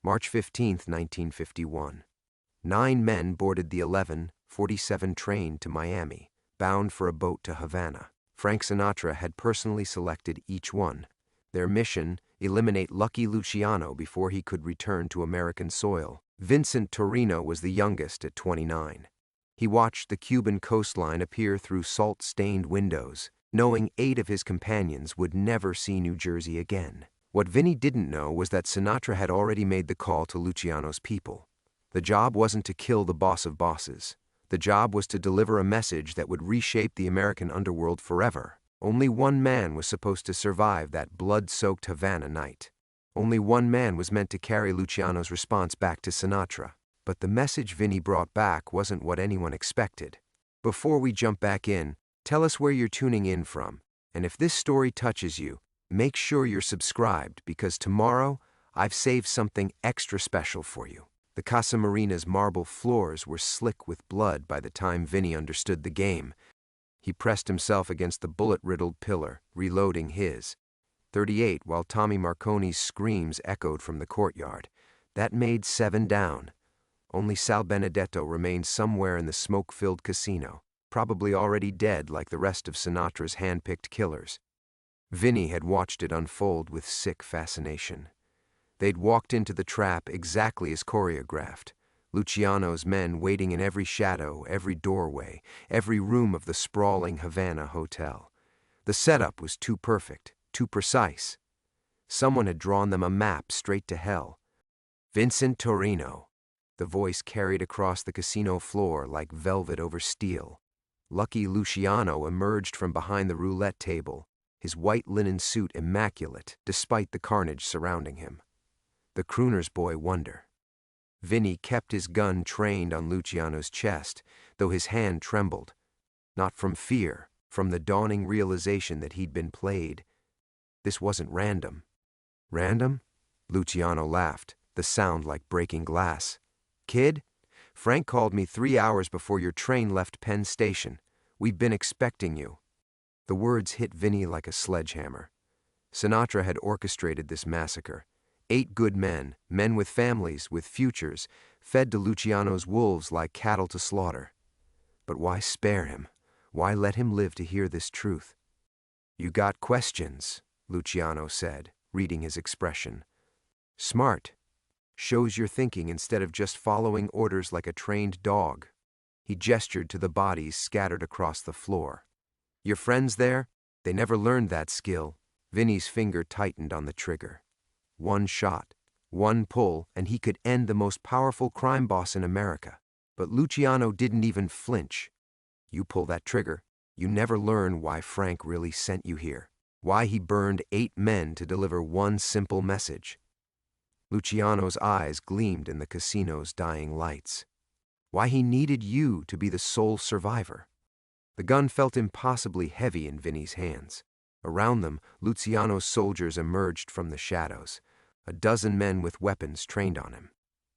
March 15, 1951. 9 men boarded the 11:47 train to Miami, bound for a boat to Havana. Frank Sinatra had personally selected each one. Their mission: eliminate Lucky Luciano before he could return to American soil. Vincent Torino was the youngest at 29. He watched the Cuban coastline appear through salt-stained windows, knowing 8 of his companions would never see New Jersey again. What Vinny didn't know was that Sinatra had already made the call to Luciano's people. The job wasn't to kill the boss of bosses. The job was to deliver a message that would reshape the American underworld forever. Only one man was supposed to survive that blood-soaked Havana night. Only one man was meant to carry Luciano's response back to Sinatra. But the message Vinny brought back wasn't what anyone expected. Before we jump back in, tell us where you're tuning in from. And if this story touches you, make sure you're subscribed, because tomorrow I've saved something extra special for you. The Casa Marina's marble floors were slick with blood by the time Vinny understood the game. He pressed himself against the bullet-riddled pillar, reloading his .38 while Tommy Marconi's screams echoed from the courtyard. That made 7 down. Only Sal Benedetto remained somewhere in the smoke-filled casino, probably already dead like the rest of Sinatra's hand-picked killers. Vinny had watched it unfold with sick fascination. They'd walked into the trap exactly as choreographed. Luciano's men waiting in every shadow, every doorway, every room of the sprawling Havana hotel. The setup was too perfect, too precise. Someone had drawn them a map straight to hell. Vincent Torino. The voice carried across the casino floor like velvet over steel. Lucky Luciano emerged from behind the roulette table, his white linen suit immaculate despite the carnage surrounding him. The crooner's boy wonder. Vinny kept his gun trained on Luciano's chest, though his hand trembled. Not from fear, from the dawning realization that he'd been played. This wasn't random. Random? Luciano laughed, the sound like breaking glass. Kid, Frank called me 3 hours before your train left Penn Station. We've been expecting you. The words hit Vinny like a sledgehammer. Sinatra had orchestrated this massacre. 8 good men, men with families, with futures, fed to Luciano's wolves like cattle to slaughter. But why spare him? Why let him live to hear this truth? You got questions, Luciano said, reading his expression. Smart. Shows you're thinking instead of just following orders like a trained dog. He gestured to the bodies scattered across the floor. Your friends there? They never learned that skill. Vinny's finger tightened on the trigger. 1 shot, 1 pull, and he could end the most powerful crime boss in America. But Luciano didn't even flinch. You pull that trigger, you never learn why Frank really sent you here. Why he burned 8 men to deliver one simple message. Luciano's eyes gleamed in the casino's dying lights. Why he needed you to be the sole survivor. The gun felt impossibly heavy in Vinny's hands. Around them, Luciano's soldiers emerged from the shadows. A dozen men with weapons trained on him.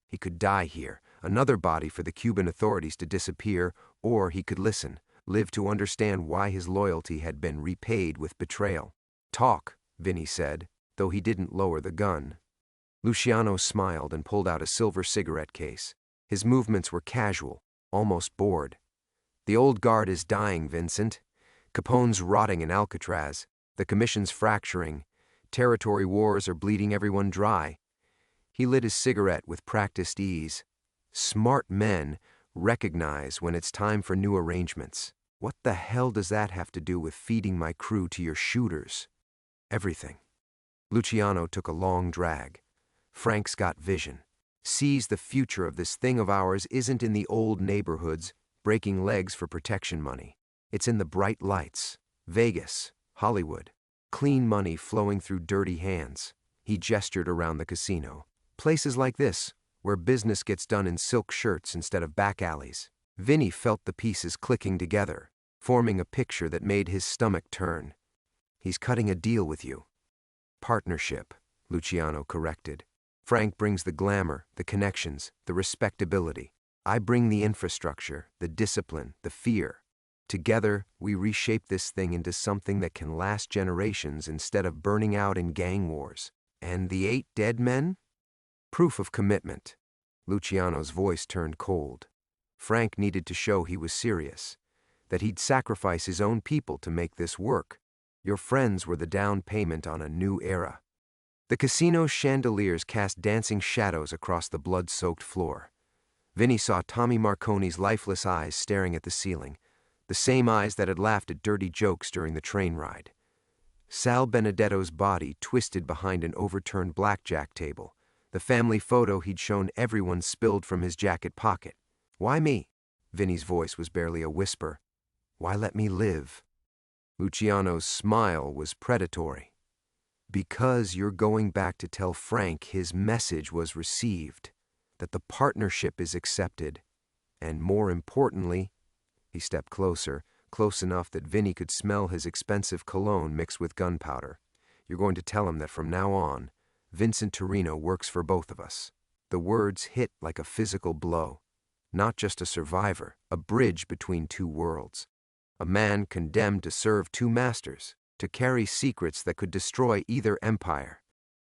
He could die here, another body for the Cuban authorities to disappear, or he could listen, live to understand why his loyalty had been repaid with betrayal. Talk, Vinny said, though he didn't lower the gun. Luciano smiled and pulled out a silver cigarette case. His movements were casual, almost bored. The old guard is dying, Vincent. Capone's rotting in Alcatraz. The commission's fracturing. Territory wars are bleeding everyone dry. He lit his cigarette with practiced ease. Smart men recognize when it's time for new arrangements. What the hell does that have to do with feeding my crew to your shooters? Everything. Luciano took a long drag. Frank's got vision. Sees the future of this thing of ours isn't in the old neighborhoods, breaking legs for protection money. It's in the bright lights. Vegas, Hollywood. Clean money flowing through dirty hands. He gestured around the casino. Places like this, where business gets done in silk shirts instead of back alleys. Vinny felt the pieces clicking together, forming a picture that made his stomach turn. He's cutting a deal with you. Partnership, Luciano corrected. Frank brings the glamour, the connections, the respectability. I bring the infrastructure, the discipline, the fear. Together, we reshape this thing into something that can last generations instead of burning out in gang wars. And the 8 dead men? Proof of commitment. Luciano's voice turned cold. Frank needed to show he was serious, that he'd sacrifice his own people to make this work. Your friends were the down payment on a new era. The casino's chandeliers cast dancing shadows across the blood-soaked floor. Vinny saw Tommy Marconi's lifeless eyes staring at the ceiling, the same eyes that had laughed at dirty jokes during the train ride. Sal Benedetto's body twisted behind an overturned blackjack table, the family photo he'd shown everyone spilled from his jacket pocket. Why me? Vinny's voice was barely a whisper. Why let me live? Luciano's smile was predatory. Because you're going back to tell Frank his message was received, that the partnership is accepted, and more importantly, he stepped closer, close enough that Vinny could smell his expensive cologne mixed with gunpowder. You're going to tell him that from now on, Vincent Torino works for both of us. The words hit like a physical blow. Not just a survivor, a bridge between two worlds. A man condemned to serve two masters, to carry secrets that could destroy either empire.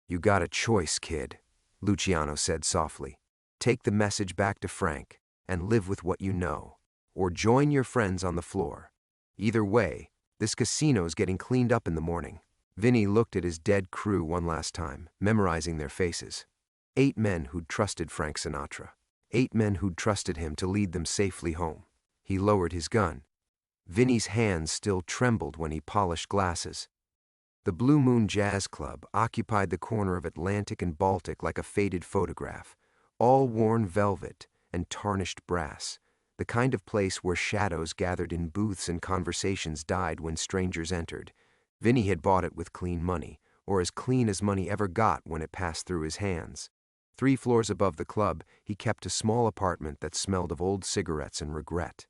You got a choice, kid, Luciano said softly. Take the message back to Frank and live with what you know, or join your friends on the floor. Either way, this casino's getting cleaned up in the morning. Vinny looked at his dead crew one last time, memorizing their faces. 8 men who'd trusted Frank Sinatra. 8 men who'd trusted him to lead them safely home. He lowered his gun. Vinny's hands still trembled when he polished glasses. The Blue Moon Jazz Club occupied the corner of Atlantic and Baltic like a faded photograph, all worn velvet and tarnished brass, the kind of place where shadows gathered in booths and conversations died when strangers entered. Vinny had bought it with clean money, or as clean as money ever got when it passed through his hands. 3 floors above the club, he kept a small apartment that smelled of old cigarettes and regret.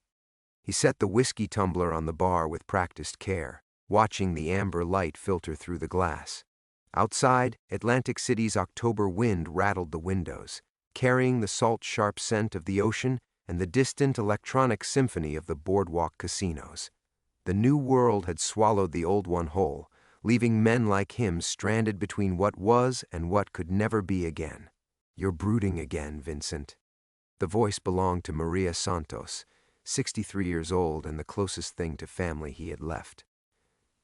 He set the whiskey tumbler on the bar with practiced care, watching the amber light filter through the glass. Outside, Atlantic City's October wind rattled the windows, carrying the salt-sharp scent of the ocean and the distant electronic symphony of the boardwalk casinos. The new world had swallowed the old one whole, leaving men like him stranded between what was and what could never be again. You're brooding again, Vincent. The voice belonged to Maria Santos, 63 years old and the closest thing to family he had left.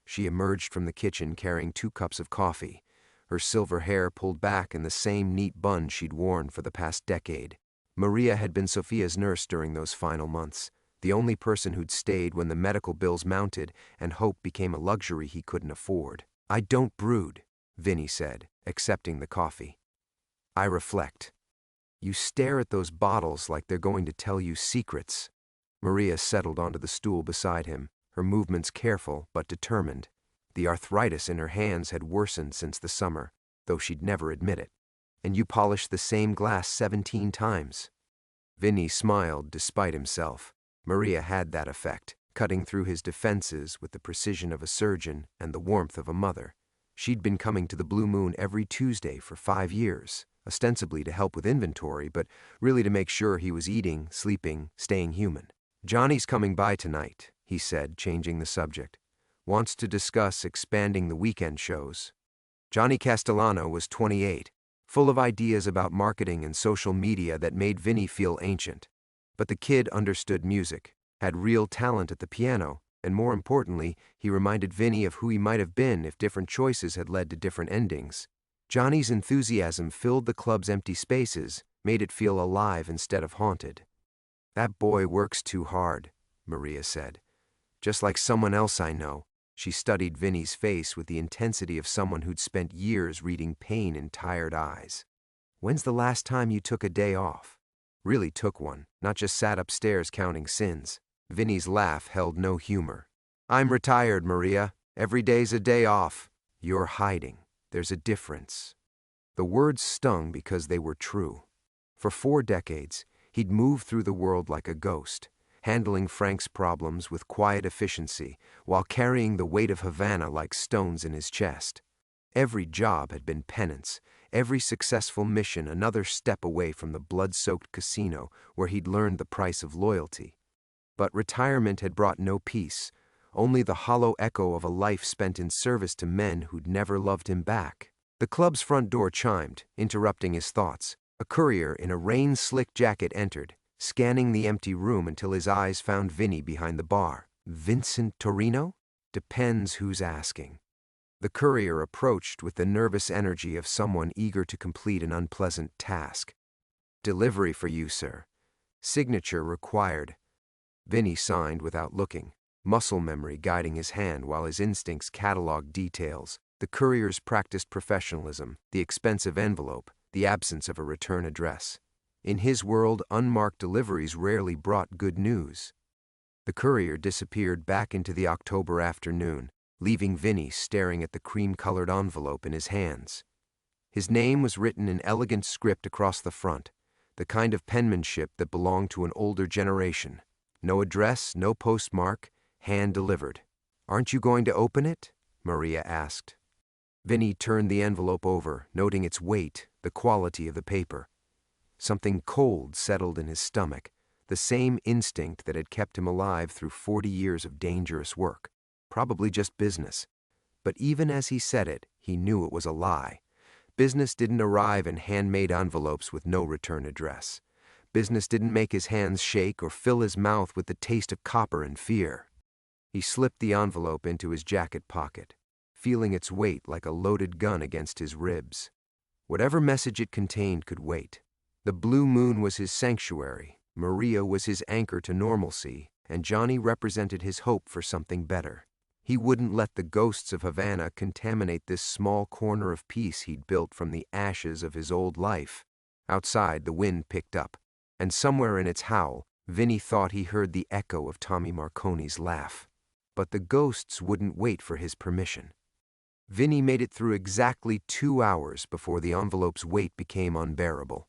She emerged from the kitchen carrying 2 cups of coffee, her silver hair pulled back in the same neat bun she'd worn for the past decade. Maria had been Sophia's nurse during those final months, the only person who'd stayed when the medical bills mounted and hope became a luxury he couldn't afford. I don't brood, Vinny said, accepting the coffee. I reflect. You stare at those bottles like they're going to tell you secrets. Maria settled onto the stool beside him, her movements careful but determined. The arthritis in her hands had worsened since the summer, though she'd never admit it. And you polished the same glass 17 times. Vinny smiled despite himself. Maria had that effect, cutting through his defenses with the precision of a surgeon and the warmth of a mother. She'd been coming to the Blue Moon every Tuesday for 5 years, ostensibly to help with inventory, but really to make sure he was eating, sleeping, staying human. Johnny's coming by tonight, he said, changing the subject. Wants to discuss expanding the weekend shows. Johnny Castellano was 28, full of ideas about marketing and social media that made Vinny feel ancient. But the kid understood music, had real talent at the piano, and more importantly, he reminded Vinny of who he might have been if different choices had led to different endings. Johnny's enthusiasm filled the club's empty spaces, made it feel alive instead of haunted. That boy works too hard, Maria said. Just like someone else I know. She studied Vinny's face with the intensity of someone who'd spent years reading pain in tired eyes. When's the last time you took a day off? Really took one, not just sat upstairs counting sins. Vinny's laugh held no humor. I'm retired, Maria. Every day's a day off. You're hiding. There's a difference. The words stung because they were true. For 4 decades, he'd moved through the world like a ghost, handling Frank's problems with quiet efficiency while carrying the weight of Havana like stones in his chest. Every job had been penance, every successful mission another step away from the blood-soaked casino where he'd learned the price of loyalty. But retirement had brought no peace, only the hollow echo of a life spent in service to men who'd never loved him back. The club's front door chimed, interrupting his thoughts. A courier in a rain-slick jacket entered, scanning the empty room until his eyes found Vinny behind the bar. Vincent Torino? Depends who's asking. The courier approached with the nervous energy of someone eager to complete an unpleasant task. Delivery for you, sir. Signature required. Vinny signed without looking, muscle memory guiding his hand while his instincts cataloged details. The courier's practiced professionalism, the expensive envelope, the absence of a return address. In his world, unmarked deliveries rarely brought good news. The courier disappeared back into the October afternoon, leaving Vinny staring at the cream-colored envelope in his hands. His name was written in elegant script across the front, the kind of penmanship that belonged to an older generation. No address, no postmark, hand-delivered. "Aren't you going to open it?" Maria asked. Vinny turned the envelope over, noting its weight, the quality of the paper. Something cold settled in his stomach, the same instinct that had kept him alive through 40 years of dangerous work. Probably just business. But even as he said it, he knew it was a lie. Business didn't arrive in handmade envelopes with no return address. Business didn't make his hands shake or fill his mouth with the taste of copper and fear. He slipped the envelope into his jacket pocket, feeling its weight like a loaded gun against his ribs. Whatever message it contained could wait. The blue moon was his sanctuary, Maria was his anchor to normalcy, and Johnny represented his hope for something better. He wouldn't let the ghosts of Havana contaminate this small corner of peace he'd built from the ashes of his old life. Outside, the wind picked up, and somewhere in its howl, Vinny thought he heard the echo of Tommy Marconi's laugh. But the ghosts wouldn't wait for his permission. Vinny made it through exactly 2 hours before the envelope's weight became unbearable.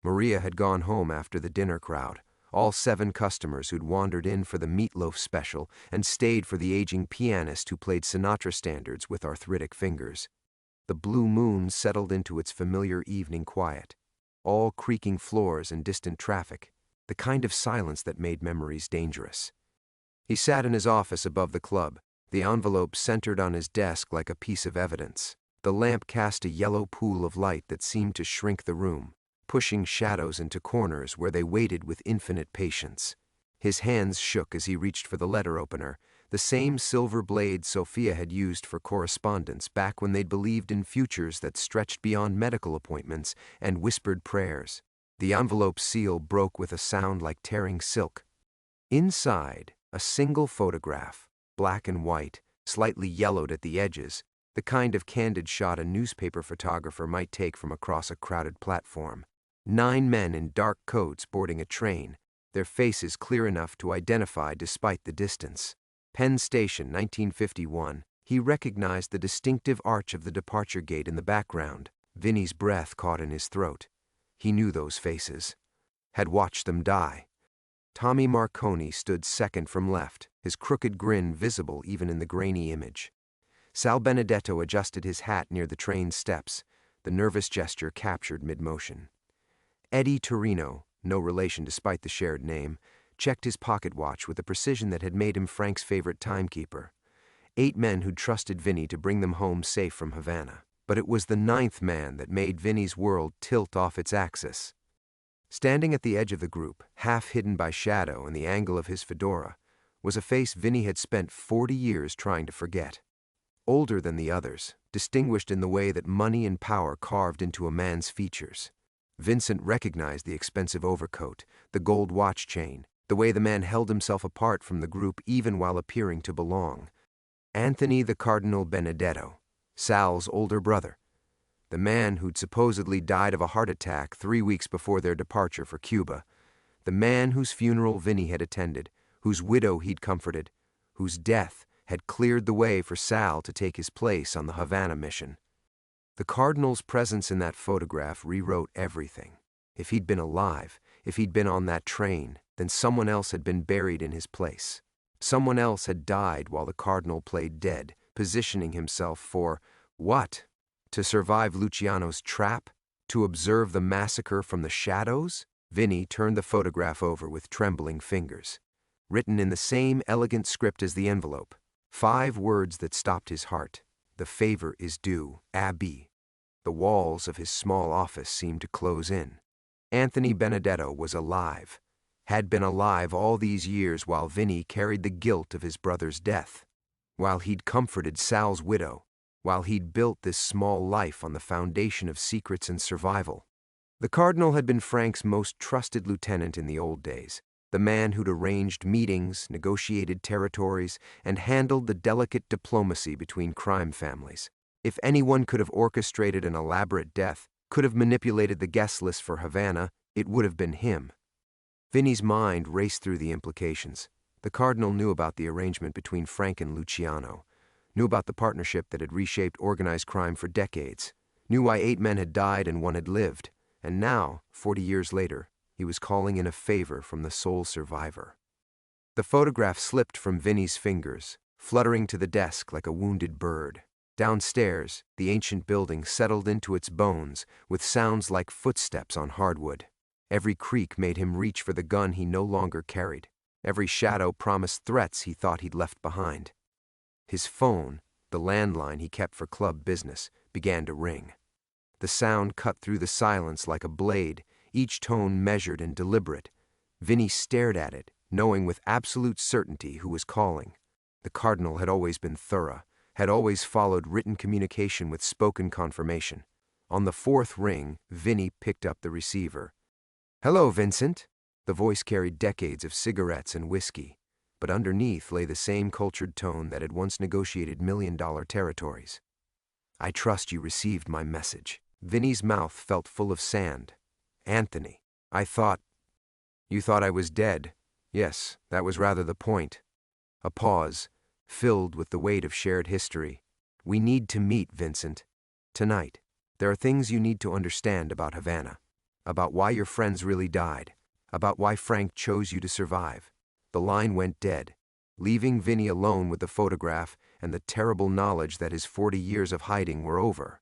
Maria had gone home after the dinner crowd, all 7 customers who'd wandered in for the meatloaf special and stayed for the aging pianist who played Sinatra standards with arthritic fingers. The blue moon settled into its familiar evening quiet, all creaking floors and distant traffic, the kind of silence that made memories dangerous. He sat in his office above the club, the envelope centered on his desk like a piece of evidence. The lamp cast a yellow pool of light that seemed to shrink the room, pushing shadows into corners where they waited with infinite patience. His hands shook as he reached for the letter opener, the same silver blade Sophia had used for correspondence back when they'd believed in futures that stretched beyond medical appointments and whispered prayers. The envelope seal broke with a sound like tearing silk. Inside, a single photograph, black and white, slightly yellowed at the edges, the kind of candid shot a newspaper photographer might take from across a crowded platform. 9 men in dark coats boarding a train, their faces clear enough to identify despite the distance. Penn Station, 1951. He recognized the distinctive arch of the departure gate in the background. Vinny's breath caught in his throat. He knew those faces. Had watched them die. Tommy Marconi stood second from left, his crooked grin visible even in the grainy image. Sal Benedetto adjusted his hat near the train's steps, the nervous gesture captured mid-motion. Eddie Torino, no relation despite the shared name, checked his pocket watch with a precision that had made him Frank's favorite timekeeper. 8 men who'd trusted Vinny to bring them home safe from Havana. But it was the 9th man that made Vinny's world tilt off its axis. Standing at the edge of the group, half hidden by shadow and the angle of his fedora, was a face Vinny had spent 40 years trying to forget. Older than the others, distinguished in the way that money and power carved into a man's features. Vincent recognized the expensive overcoat, the gold watch chain, the way the man held himself apart from the group even while appearing to belong. Anthony the Cardinal Benedetto, Sal's older brother. The man who'd supposedly died of a heart attack 3 weeks before their departure for Cuba. The man whose funeral Vinny had attended, whose widow he'd comforted, whose death had cleared the way for Sal to take his place on the Havana mission. The Cardinal's presence in that photograph rewrote everything. If he'd been alive, if he'd been on that train, then someone else had been buried in his place. Someone else had died while the Cardinal played dead, positioning himself for what? To survive Luciano's trap? To observe the massacre from the shadows? Vinny turned the photograph over with trembling fingers. Written in the same elegant script as the envelope. 5 words that stopped his heart. The favor is due, Abby. The walls of his small office seemed to close in. Anthony Benedetto was alive, had been alive all these years while Vinny carried the guilt of his brother's death, while he'd comforted Sal's widow, while he'd built this small life on the foundation of secrets and survival. The Cardinal had been Frank's most trusted lieutenant in the old days, the man who'd arranged meetings, negotiated territories, and handled the delicate diplomacy between crime families. If anyone could have orchestrated an elaborate death, could have manipulated the guest list for Havana, it would have been him. Vinny's mind raced through the implications. The Cardinal knew about the arrangement between Frank and Luciano, knew about the partnership that had reshaped organized crime for decades, knew why 8 men had died and 1 had lived, and now, 40 years later, he was calling in a favor from the sole survivor. The photograph slipped from Vinny's fingers, fluttering to the desk like a wounded bird. Downstairs, the ancient building settled into its bones with sounds like footsteps on hardwood. Every creak made him reach for the gun he no longer carried. Every shadow promised threats he thought he'd left behind. His phone, the landline he kept for club business, began to ring. The sound cut through the silence like a blade, each tone measured and deliberate. Vinny stared at it, knowing with absolute certainty who was calling. The Cardinal had always been thorough, had always followed written communication with spoken confirmation. On the 4th ring, Vinny picked up the receiver. "Hello, Vincent." The voice carried decades of cigarettes and whiskey, but underneath lay the same cultured tone that had once negotiated million-dollar territories. "I trust you received my message." Vinny's mouth felt full of sand. "Anthony, You thought I was dead. Yes, that was rather the point." A pause, filled with the weight of shared history. "We need to meet, Vincent. Tonight. There are things you need to understand about Havana, about why your friends really died, about why Frank chose you to survive." The line went dead, leaving Vinny alone with the photograph and the terrible knowledge that his 40 years of hiding were over.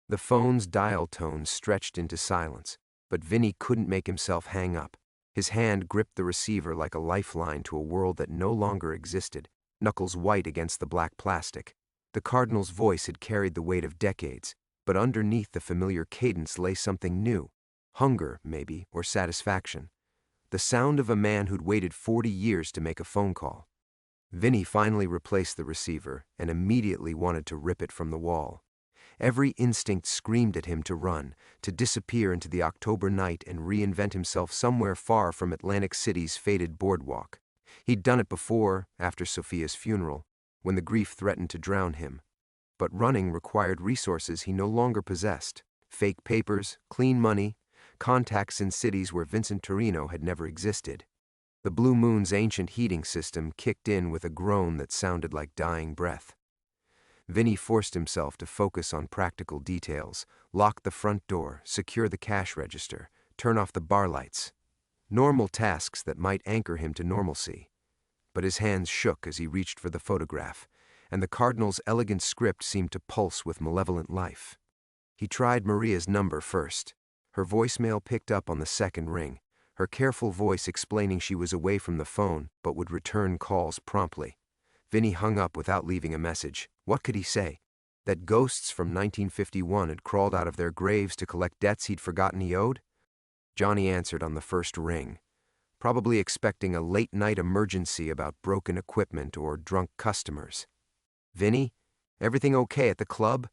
The phone's dial tone stretched into silence, but Vinny couldn't make himself hang up. His hand gripped the receiver like a lifeline to a world that no longer existed, knuckles white against the black plastic. The Cardinal's voice had carried the weight of decades, but underneath the familiar cadence lay something new. Hunger, maybe, or satisfaction. The sound of a man who'd waited 40 years to make a phone call. Vinny finally replaced the receiver and immediately wanted to rip it from the wall. Every instinct screamed at him to run, to disappear into the October night and reinvent himself somewhere far from Atlantic City's faded boardwalk. He'd done it before, after Sophia's funeral, when the grief threatened to drown him. But running required resources he no longer possessed: fake papers, clean money, contacts in cities where Vincent Torino had never existed. The Blue Moon's ancient heating system kicked in with a groan that sounded like dying breath. Vinny forced himself to focus on practical details, lock the front door, secure the cash register, turn off the bar lights. Normal tasks that might anchor him to normalcy. But his hands shook as he reached for the photograph, and the Cardinal's elegant script seemed to pulse with malevolent life. He tried Maria's number first. Her voicemail picked up on the 2nd ring, her careful voice explaining she was away from the phone but would return calls promptly. Vinny hung up without leaving a message. What could he say? That ghosts from 1951 had crawled out of their graves to collect debts he'd forgotten he owed? Johnny answered on the 1st ring, probably expecting a late-night emergency about broken equipment or drunk customers. "Vinny, everything okay at the club?"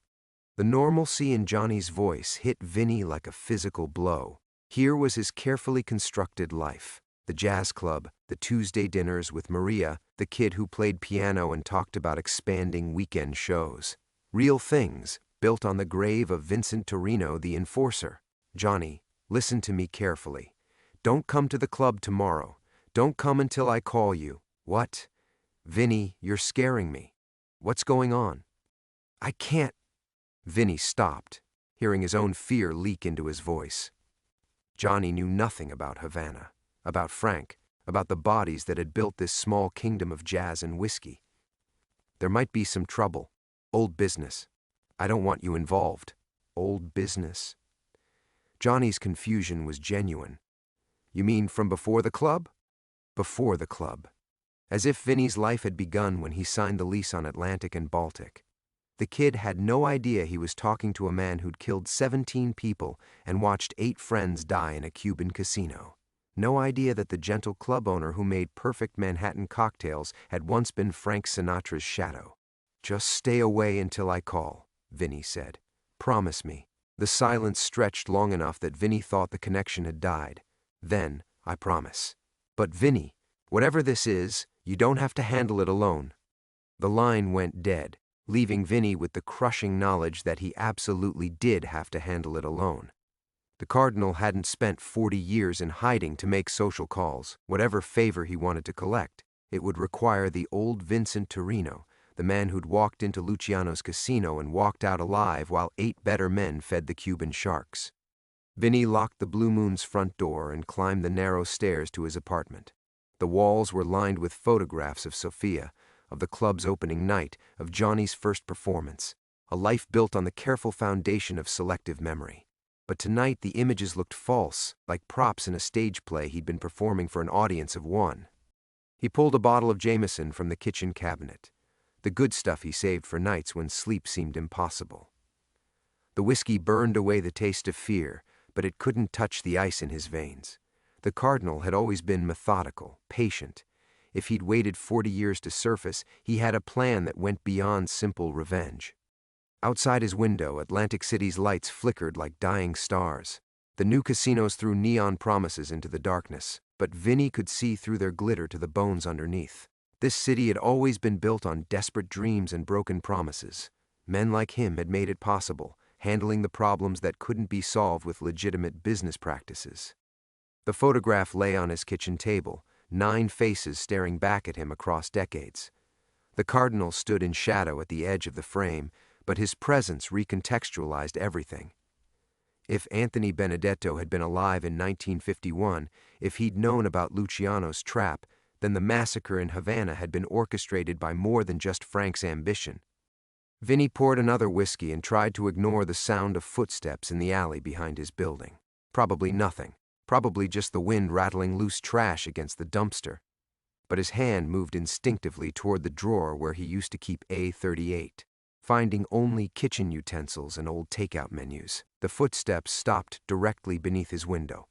The normalcy in Johnny's voice hit Vinny like a physical blow. Here was his carefully constructed life. The jazz club, the Tuesday dinners with Maria, the kid who played piano and talked about expanding weekend shows. Real things, built on the grave of Vincent Torino, the enforcer. "Johnny, listen to me carefully. Don't come to the club tomorrow. Don't come until I call you." "What?" "Vinny, you're scaring me." "What's going on?" "I can't." Vinny stopped, hearing his own fear leak into his voice. Johnny knew nothing about Havana, about Frank, about the bodies that had built this small kingdom of jazz and whiskey. "There might be some trouble. Old business. I don't want you involved." Old business? Johnny's confusion was genuine. "You mean from before the club?" Before the club. As if Vinny's life had begun when he signed the lease on Atlantic and Baltic. The kid had no idea he was talking to a man who'd killed 17 people and watched 8 friends die in a Cuban casino. No idea that the gentle club owner who made perfect Manhattan cocktails had once been Frank Sinatra's shadow. "Just stay away until I call," Vinny said. "Promise me." The silence stretched long enough that Vinny thought the connection had died. "Then, I promise. But Vinny, whatever this is, you don't have to handle it alone." The line went dead, leaving Vinny with the crushing knowledge that he absolutely did have to handle it alone. The Cardinal hadn't spent 40 years in hiding to make social calls. Whatever favor he wanted to collect, it would require the old Vincent Torino, the man who'd walked into Luciano's casino and walked out alive while 8 better men fed the Cuban sharks. Vinny locked the Blue Moon's front door and climbed the narrow stairs to his apartment. The walls were lined with photographs of Sophia, of the club's opening night, of Johnny's first performance, a life built on the careful foundation of selective memory. But tonight the images looked false, like props in a stage play he'd been performing for an audience of 1. He pulled a bottle of Jameson from the kitchen cabinet, the good stuff he saved for nights when sleep seemed impossible. The whiskey burned away the taste of fear, but it couldn't touch the ice in his veins. The Cardinal had always been methodical, patient. If he'd waited 40 years to surface, he had a plan that went beyond simple revenge. Outside his window, Atlantic City's lights flickered like dying stars. The new casinos threw neon promises into the darkness, but Vinny could see through their glitter to the bones underneath. This city had always been built on desperate dreams and broken promises. Men like him had made it possible, handling the problems that couldn't be solved with legitimate business practices. The photograph lay on his kitchen table, 9 faces staring back at him across decades. The Cardinal stood in shadow at the edge of the frame, but his presence recontextualized everything. If Anthony Benedetto had been alive in 1951, if he'd known about Luciano's trap, then the massacre in Havana had been orchestrated by more than just Frank's ambition. Vinny poured another whiskey and tried to ignore the sound of footsteps in the alley behind his building. Probably nothing. Probably just the wind rattling loose trash against the dumpster. But his hand moved instinctively toward the drawer where he used to keep A38. Finding only kitchen utensils and old takeout menus, the footsteps stopped directly beneath his window.